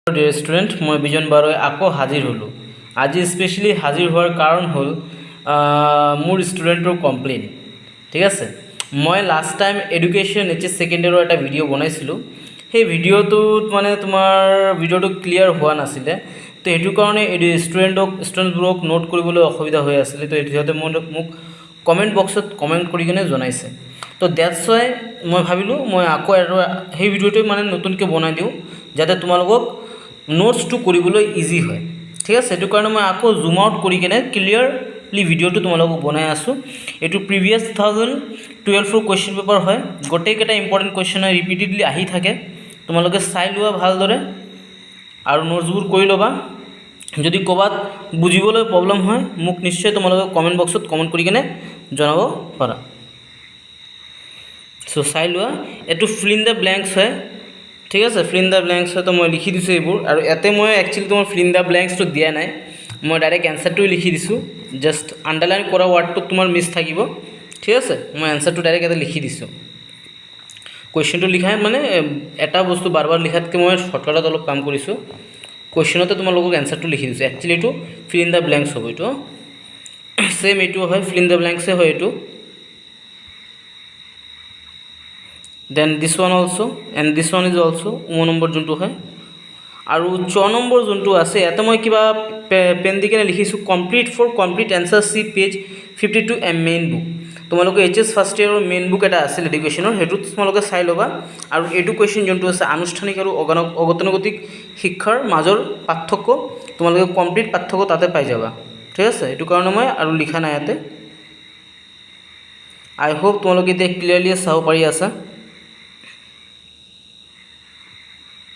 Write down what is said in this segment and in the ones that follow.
Dear student, মই বিজন বাৰৈ আকৌ হাজিৰ হ'লোঁ। আজি স্পেচিয়েলি হাজিৰ হোৱাৰ কাৰণ হ'ল মোৰ ষ্টুডেণ্টৰ কমপ্লেইন। ঠিক আছে, মই last time education HS second year এটা ভিডিঅ' বনাইছিলোঁ। সেই ভিডিঅ'টোত মানে তোমাৰ ভিডিঅ'টো ক্লিয়াৰ হোৱা নাছিলে, তো সেইটো কাৰণে ষ্টুডেণ্টবোৰক নোট কৰিবলৈ অসুবিধা হৈ আছিলে। তো সিহঁতে মোক কমেণ্ট বক্সত কমেণ্ট কৰি কিনে জনাইছে। তো ডেটছ ৱাই মই ভাবিলোঁ মই আকৌ আৰু সেই ভিডিঅ'টোৱে মানে নতুনকৈ বনাই দিওঁ, যাতে তোমালোকক নোটছটো কৰিবলৈ ইজি হয়। ঠিক আছে, সেইটো কাৰণে মই আকৌ জুম আউট কৰি কিনে ক্লিয়াৰলি ভিডিঅ'টো তোমালোকক বনাই আছোঁ। এইটো প্ৰিভিয়াছ 2012 কুৱেশ্যন পেপাৰ হয়। গোটেইকেইটা ইম্পৰ্টেণ্ট কুৱেশ্যন হয়, ৰিপিটেডলি আহি থাকে। তোমালোকে চাই লোৱা ভালদৰে আৰু নোটছবোৰ কৰি ল'বা। যদি ক'ৰবাত বুজিবলৈ প্ৰব্লেম হয় মোক নিশ্চয় তোমালোকে কমেণ্ট বক্সত কমেণ্ট কৰি কিনে জনাব পাৰা। চ' চাই লোৱা, এইটো ফিল ইন দ্য ব্লেংকছ হয়। ঠিক আছে, ফিল ইন দ্য ব্লেংকছ হয়, তো মই লিখি দিছোঁ এইবোৰ। আৰু ইয়াতে মই একচুৱেলি তোমাৰ ফিল ইন দ্য ব্লেংকছটো দিয়া নাই, মই ডাইৰেক্ট এনচাৰটোৱে লিখি দিছোঁ। জাষ্ট আণ্ডাৰলাইন কৰা ৱাৰ্ডটোত তোমাৰ মিছ থাকিব। ঠিক আছে, মই এনচাৰটো ডাইৰেক্ট ইয়াতে লিখি দিছোঁ। কুৱেশ্যনটো লিখাই মানে এটা বস্তু বাৰ বাৰ লিখাতকৈ মই শ্বৰ্টকাটত অলপ কাম কৰিছোঁ। কুৱেশ্যনতে তোমালোকক এনচাৰটো লিখি দিছোঁ। একচুৱেলি এইটো ফিল ইন দ্য ব্লেংকছ হ'ব। এইটো ছেম এইটো হয়, ফিল ইন দ্য ব্লেংকছে হয় এইটো। Then this one also' and this one is also' 9 number যোনটো হয়। আৰু 4 নম্বৰ যোনটো আছে, ইয়াতে মই কিবা পেন দি কিনে লিখিছোঁ complete answer C page 52 main book. তোমালোকে এইচএছ ফাৰ্ষ্ট ইয়েৰৰ মেইন বুক এটা আছিল এডুকেশ্যনৰ, সেইটোত তোমালোকে চাই ল'বা। আৰু এইটো কুৱেশ্যন যোনটো আছে আনুষ্ঠানিক আৰু অগতানুগতিক শিক্ষাৰ মাজৰ পাৰ্থক্য, তোমালোকে কমপ্লিট পাৰ্থক্য তাতে পাই যাবা। ঠিক আছে, এইটো কাৰণে মই আৰু লিখা নাই ইয়াতে। আই হোপ তোমালোকে এতিয়া ক্লিয়াৰলি চাব পাৰি আছা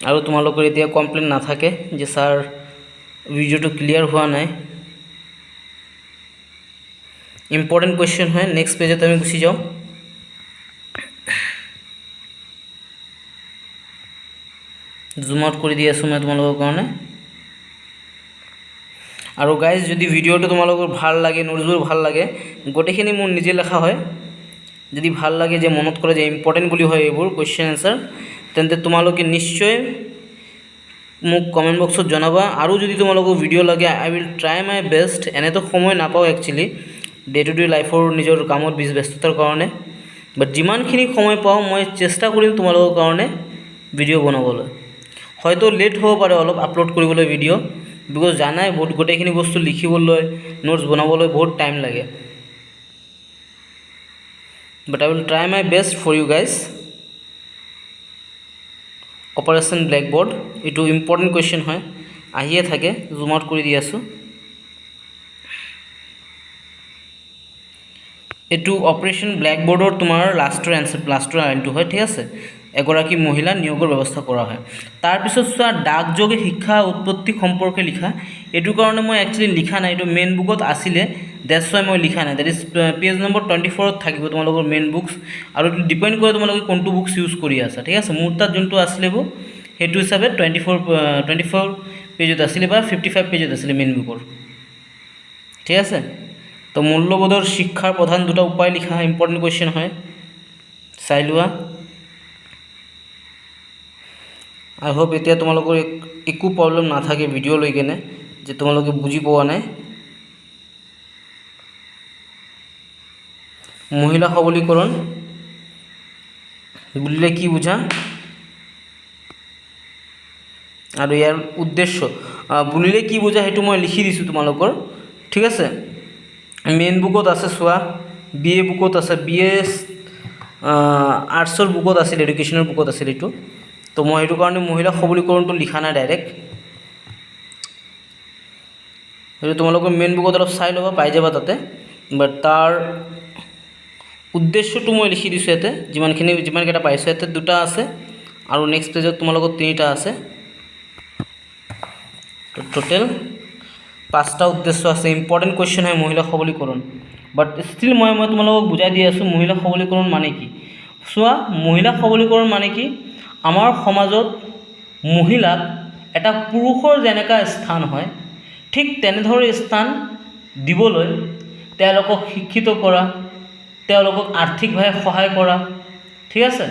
আৰু তোমালোকৰ এতিয়া কমপ্লেইন নাথাকে যে ছাৰ ভিডিঅ'টো ক্লিয়াৰ হোৱা নাই। ইম্পৰ্টেণ্ট কুৱেশ্যন হয়। নেক্সট পেজত আমি গুচি যাওঁ। জুম আউট কৰি দি আছোঁ মই তোমালোকৰ কাৰণে। আৰু গাইজ, যদি ভিডিঅ'টো তোমালোকৰ ভাল লাগে, নোটছবোৰ ভাল লাগে, গোটেইখিনি মোৰ নিজে লেখা হয়। যদি ভাল লাগে, যে মনত কৰে যে ইম্পৰ্টেণ্ট বুলি হয় এইবোৰ কুৱেশ্যন এনচাৰ, তেন্তে তোমালোকে নিশ্চয় মোক কমেণ্ট বক্সত জনাবা। আৰু যদি তোমালোকক ভিডিঅ' লাগে, আই উইল ট্ৰাই মাই বেষ্ট। এনেতো সময় নাপাওঁ একচুৱেলি, ডে টু ডে লাইফৰ নিজৰ কামত ব্যস্ততাৰ কাৰণে, বাট যিমানখিনি সময় পাওঁ মই চেষ্টা কৰিম তোমালোকৰ কাৰণে ভিডিঅ' বনাবলৈ। হয়তো লেট হ'ব পাৰে অলপ আপলোড কৰিবলৈ ভিডিঅ', বিকজ জানাই গোটেইখিনি বস্তু লিখিবলৈ, নোটছ বনাবলৈ বহুত টাইম লাগে। But I will try my best for you guys. Operation blackboard, এইটো ইম্পৰ্টেণ্ট কুৱেশ্যন হয়, আহিয়ে থাকে। জুম আউট কৰি দি আছোঁ। এইটো অপাৰেশ্যন ব্লেকবৰ্ডৰ তোমাৰ লাষ্টৰ লাইনটো হয়। ঠিক আছে, এগৰাকী মহিলা নিয়োগৰ ব্যৱস্থা কৰা হয়। তাৰপিছত চোৱা, ডাকযোগে শিক্ষা উৎপত্তি সম্পৰ্কে লিখা। এইটো কাৰণে মই একচুৱেলি লিখা নাই, এইটো মেইন বুকত আছিলে, ডেটছ ৱাই মই লিখা নাই। ডেট ইজ পেজ নম্বৰ 24ত থাকিব তোমালোকৰ মেইন বুকছ। আৰু এইটো ডিপেণ্ড কৰে তোমালোকে কোনটো বুকছ ইউজ কৰি আছা। ঠিক আছে, মোৰ তাত যোনটো আছিলে বুক, সেইটো হিচাপে 24 পেজত আছিলে বা 55 পেজত আছিলে মেইন বুকৰ। ঠিক আছে, তো মূল্যবোধৰ শিক্ষাৰ প্ৰধান দুটা উপায় লিখা, ইম্পৰ্টেণ্ট কুৱেশ্যন হয়, চাই লোৱা। আই হোপ এতিয়া তোমালোকৰ একো প্ৰব্লেম নাথাকে ভিডিঅ' লৈ কেনে, যে তোমালোকে বুজি পোৱা নাই। মহিলা সবলীকৰণ বুলিলে কি বুজা আৰু ইয়াৰ উদ্দেশ্য বুলিলে কি বুজা, সেইটো মই লিখি দিছোঁ তোমালোকৰ। ঠিক আছে, মেইন বুকত আছে, চোৱা, বি এ বুকত আছে, বি এ আৰ্টছৰ বুকত আছিল, এডুকেশ্যনৰ বুকত আছিল এইটো। তো মই সেইটো কাৰণে মহিলা সবলীকৰণটো লিখা নাই ডাইৰেক্ট। সেইটো তোমালোকৰ মেইন বুকত অলপ চাই ল'বা, পাই যাবা তাতে। বাট তাৰ উদ্দেশ্যটো মই লিখি দিছোঁ ইয়াতে, যিমানকেইটা পাইছোঁ। ইয়াতে 2টা আছে আৰু নেক্সট পেজত তোমালোকৰ 3টা আছে। টোটেল 5টা উদ্দেশ্য আছে। ইম্পৰ্টেণ্ট কুৱেশ্যন হয় মহিলা সবলীকৰণ। বাট ষ্টিল মই তোমালোকক বুজাই দি আছোঁ মহিলা সবলীকৰণ মানে কি। চোৱা, মহিলা সবলীকৰণ মানে কি, আমাৰ সমাজত মহিলাক এটা পুৰুষৰ যেনেকুৱা স্থান হয়, ঠিক তেনেদৰে স্থান দিবলৈ তেওঁলোকক শিক্ষিত কৰা, তেওঁলোকক আৰ্থিকভাৱে সহায় কৰা। ঠিক আছে,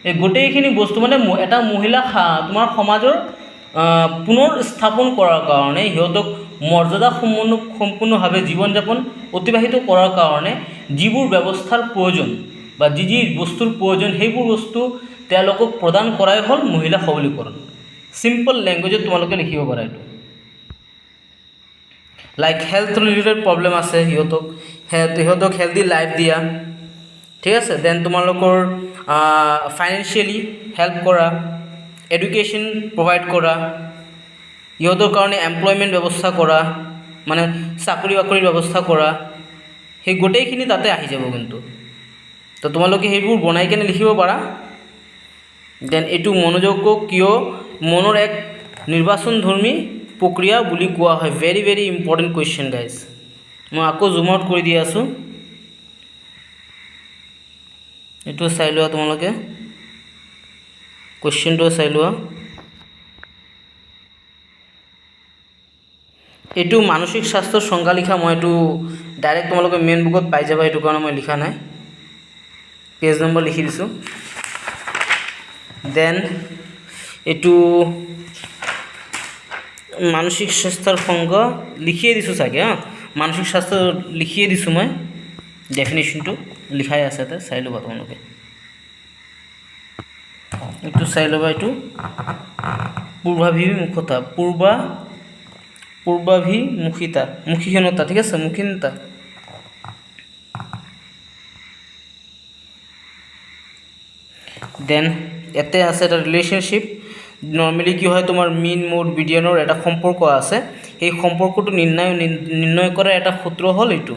এই গোটেইখিনি বস্তু মানে এটা মহিলা তোমাৰ সমাজৰ পুনৰ স্থাপন কৰাৰ কাৰণে, সিহঁতক মৰ্যাদা সম্পূৰ্ণভাৱে জীৱন যাপন অতিবাহিত কৰাৰ কাৰণে যিবোৰ ব্যৱস্থাৰ প্ৰয়োজন বা যি বস্তুৰ প্ৰয়োজন সেইবোৰ বস্তু তেওঁলোকক প্ৰদান কৰাই হ'ল মহিলা সবলীকৰণ। চিম্পল লেংগুৱেজত তোমালোকে লিখিব পাৰা এইটো। লাইক হেল্থ ৰিলেটেড প্ৰব্লেম আছে, সিহঁতক হেল্থি লাইফ দিয়া, ঠিক আছে। দেন তোমালোকৰ ফাইনেন্সিয়েলি হেল্প কৰা, এডুকেশ্যন প্ৰভাইড কৰা, ইহঁতৰ কাৰণে এমপ্লয়মেণ্ট ব্যৱস্থা কৰা, মানে চাকৰি বাকৰিৰ ব্যৱস্থা কৰা, সেই গোটেইখিনি তাতে আহি যাব কিন্তু। তো তোমালোকে সেইবোৰ বনাই কেনে লিখিব পাৰা। দেন এইটো মনোযোগক কিয় মনৰ এক নিৰ্বাচনধৰ্মী প্ৰক্ৰিয়া বুলি কোৱা হয়। Very very important question guys. মই আকৌ জুম আউট কৰি দি আছোঁ, এইটো চাই লোৱা তোমালোকে, কুৱেশ্যনটো চাই লোৱা। এইটো মানসিক স্বাস্থ্যৰ সংজ্ঞা লিখা, মই এইটো ডাইৰেক্ট তোমালোকে মেইন বুকত পাই যাবা, সেইটো কাৰণে মই লিখা নাই, পেজ নম্বৰ লিখি দিছোঁ। দেন এইটো মানসিক স্বাস্থ্যৰ সংজ্ঞা লিখিয়ে দিছোঁ চাগে, মানসিক স্বাস্থ্য লিখিয়ে দিছোঁ মই, ডেফিনেশ্যনটো লিখাই আছে তাতে, চাই ল'বা তোমালোকে, এইটো চাই ল'বা। এইটো পূৰ্বাভিমুখতা, মুখীনতা, ঠিক আছে, মুখীনতা। দেন ইয়াতে আছে এটা ৰিলেশ্যনশ্বিপ। নৰ্মেলি কি হয়, তোমাৰ মিন মোড বিডিয়নৰ এটা সম্পৰ্ক আছে, সেই সম্পৰ্কটো নিৰ্ণয় কৰাৰ এটা সূত্ৰ হ'ল এইটো,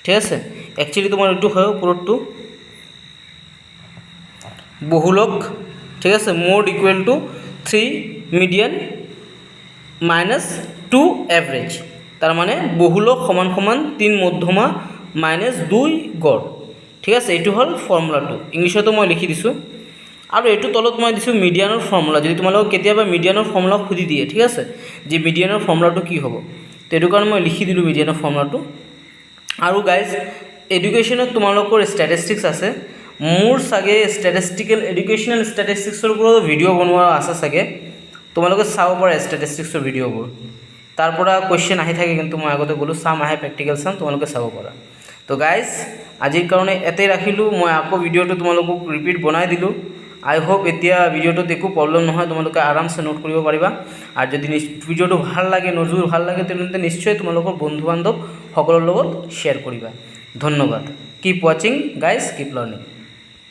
ঠিক আছে। একচুৱেলি তোমাৰ এইটো হয় ওপৰতটো বহুলক, ঠিক আছে, mode equal to 3 median minus 2 average, তাৰমানে বহুলক সমান 3 মধ্যমা মাইনাছ 2 গড়, ঠিক আছে। এইটো হ'ল ফৰ্মুলাটো, ইংলিছতো মই লিখি দিছোঁ। আৰু এইটো তলত মই দিছোঁ মিডিয়ানৰ ফৰ্মুলা, যদি তোমালোকক কেতিয়াবা মিডিয়ানৰ ফৰ্মুলা সুধি দিয়ে, ঠিক আছে, যে মিডিয়ানৰ ফৰ্মুলাটো কি হ'ব, তো এইটো কাৰণে মই লিখি দিলোঁ মিডিয়ানৰ ফৰ্মুলাটো। আৰু গাইজ এডুকেশ্যনত তোমালোকৰ ষ্টেটিষ্টিক্স আছে, মোৰ চাগে এডুকেশ্যনেল ষ্টেটিষ্টিক্সৰ ওপৰত ভিডিঅ' বনোৱা আছে চাগে, তোমালোকে চাব পাৰা ষ্টেটিষ্টিক্সৰ ভিডিঅ'বোৰ, তাৰ পৰা কুৱেশ্যন আহি থাকে, কিন্তু মই আগতে ক'লোঁ চাম আহে, প্ৰেক্টিকেল চাম, তোমালোকে চাব পাৰা। তো গাইজ আজিৰ কাৰণে এতেই ৰাখিলোঁ, মই আকৌ ভিডিঅ'টো তোমালোকক ৰিপিট বনাই দিলোঁ। আই হোপ এতিয়া ভিডিঅ'টোত একো প্ৰব্লেম নহয়, তোমালোকে আৰামছে নোট কৰিব পাৰিবা। আৰু যদি ভিডিঅ'টো ভাল লাগে, নোটবোৰ ভাল লাগে, তেন্তে নিশ্চয় তোমালোকৰ বন্ধু বান্ধৱ সকলৰ লগত শ্বেয়াৰ কৰিবা। ধন্যবাদ। কিপ ৱাচিং গাইজ, কিপ লাৰ্ণিং।